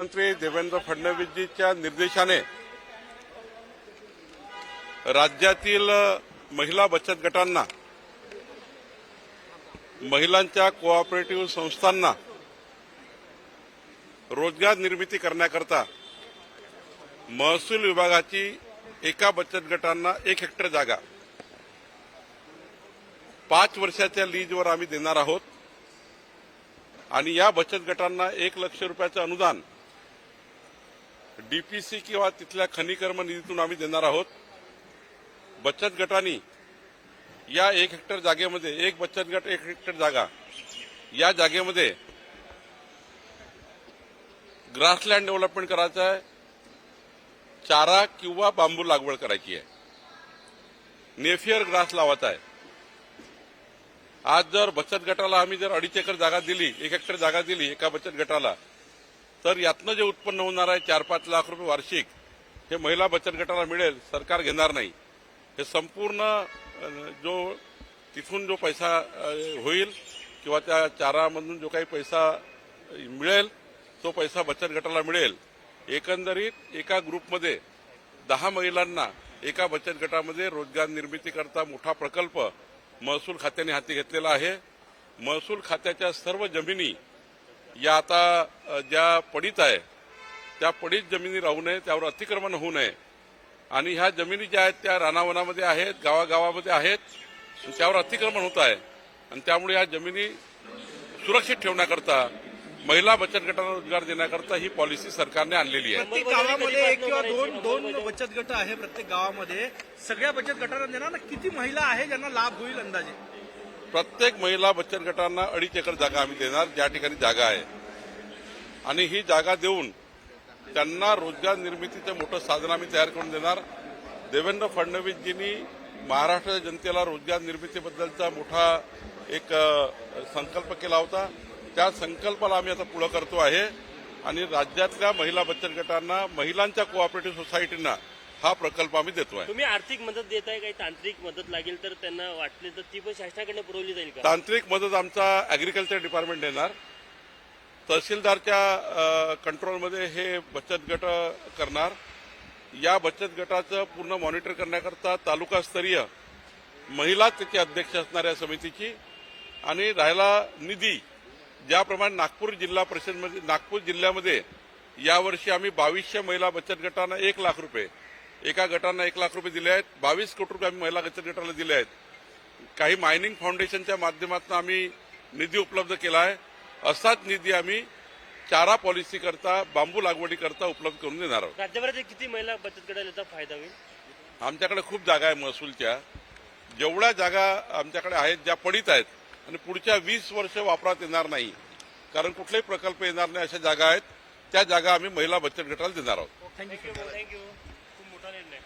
मुख्यमंत्री देवेंद्र फडणवीसजीच्या निर्देशाने राज्यातील महिला बचत गटांना, महिलांच्या कोऑपरेटिव्ह संस्थांना रोजगार निर्मिती करण्याकरता महसूल विभागाची एका बचत गटांना 1 हेक्टर जागा 5 वर्षाच्या लीजवर आम्ही देणार आहोत आणि या बचत गटांना 1 लाख रुपयाचं अनुदान डीपीसी किंवा तिथल्या खनिकर्म निधीतून आम्ही देणार आहोत। बचत गटांनी या 1 हेक्टर जागेमध्ये, एक बचत गट 1 हेक्टर जागा, या जागेमध्ये ग्रासलँड डेव्हलपमेंट करायचं आहे, चारा किंवा बांबू लागवड करायची आहे, नेफियर ग्रास लावायचा आहे। आज जर बचत गटाला आम्ही जर 2.5 एकर जागा दिली, 1 हेक्टर जागा दिली एका बचत गटाला, तर यातनं जे उत्पन्न होणार आहे 4-5 लाख रुपये वार्षिक, हे महिला बचत गटाला मिळेल, सरकार घेणार नाही। हे संपूर्ण जो तिथून जो पैसा होईल किंवा त्या चारामधून जो काही पैसा मिळेल तो पैसा बचत गटाला मिळेल। एकंदरीत एका ग्रुपमध्ये 10 महिलांना एका बचत गटामध्ये रोजगार निर्मिती करता मोठा प्रकल्प महसूल खात्याने हाती घेतलेला आहे। महसूल खात्याच्या सर्व जमिनी या आता ज्या पडीत आहे त्या पडीत जमिनी राहू नये, त्यावर अतिक्रमण होऊ नये आणि ह्या जमिनी ज्या आहेत त्या रानावनामध्ये आहेत, गावागावामध्ये आहेत, त्यावर अतिक्रमण होत आहे आणि त्यामुळे या जमिनी सुरक्षित ठेवण्याकरता महिला बचत गटांना रोजगार देण्याकरता ही पॉलिसी सरकारने आणलेली आहे। प्रत्येक गावामध्ये 1 किंवा 2 बचत गट आहे प्रत्येक गावामध्ये। सगळ्या बचत गटांना देणार ना? किती महिला आहे ज्यांना लाभ होईल अंदाजे? प्रत्येक महिला बचत गटांना 2.5 एकर जागा आम्ही देणार, ज्या ठिकाणी जागा आहे, आणि ही जागा देऊन त्यांना रोजगार निर्मितीचं मोठं साधन आम्ही तयार करून देणार। देवेंद्र फडणवीसजींनी महाराष्ट्राच्या जनतेला रोजगार निर्मितीबद्दलचा मोठा एक संकल्प केला होता, त्या संकल्पाला आम्ही आता पुढे करतो आहे आणि राज्यातल्या महिला बचत गटांना, महिलांच्या कोऑपरेटिव्ह सोसायटींना हा प्रकल्प आम्ही देतोय। तुम्ही आर्थिक मदत देताय, काही तांत्रिक मदत लागेल तर त्यांना वाटली तर ती पण शासनाकडे पुरवली जाईल का? तांत्रिक मदत आमचा ऍग्रिकल्चर डिपार्टमेंट देणार, तहसीलदारच्या कंट्रोलमध्ये हे बचत गट करणार। या बचत गटाचं पूर्ण मॉनिटर करण्याकरता तालुकास्तरीय महिला त्याची अध्यक्ष असणाऱ्या समितीची, आणि राहिला निधी ज्याप्रमाणे नागपूर जिल्हा परिषदमध्ये, नागपूर जिल्ह्यामध्ये यावर्षी आम्ही 2200 महिला बचत गटांना 1 लाख रुपये, एका गटांना 1 लाख रुपये दिले आहेत। 22 कोटी रुपये आम्ही महिला बचत गटाला दिले आहेत। काही मायनिंग फाउंडेशनच्या माध्यमातून आम्ही निधी उपलब्ध केला आहे। असाच निधी आम्ही चारा पॉलिसी करता, बांबू लागवडी करता उपलब्ध करून देणार आहोत। राज्यभरात किती महिला बचत गटाला याचा फायदा होईल? आमच्याकडे खूप जागा आहे महसूलच्या, जेवढ्या जागा आमच्याकडे आहेत ज्या पडीत आहेत आणि पुढच्या 20 वर्ष वापरात येणार नाही, कारण कुठलेही प्रकल्प येणार नाही अशा जागा आहेत, त्या जागा आम्ही महिला बचत गटाला देणार आहोत। थँक्यू. खूप मोठा निर्णय.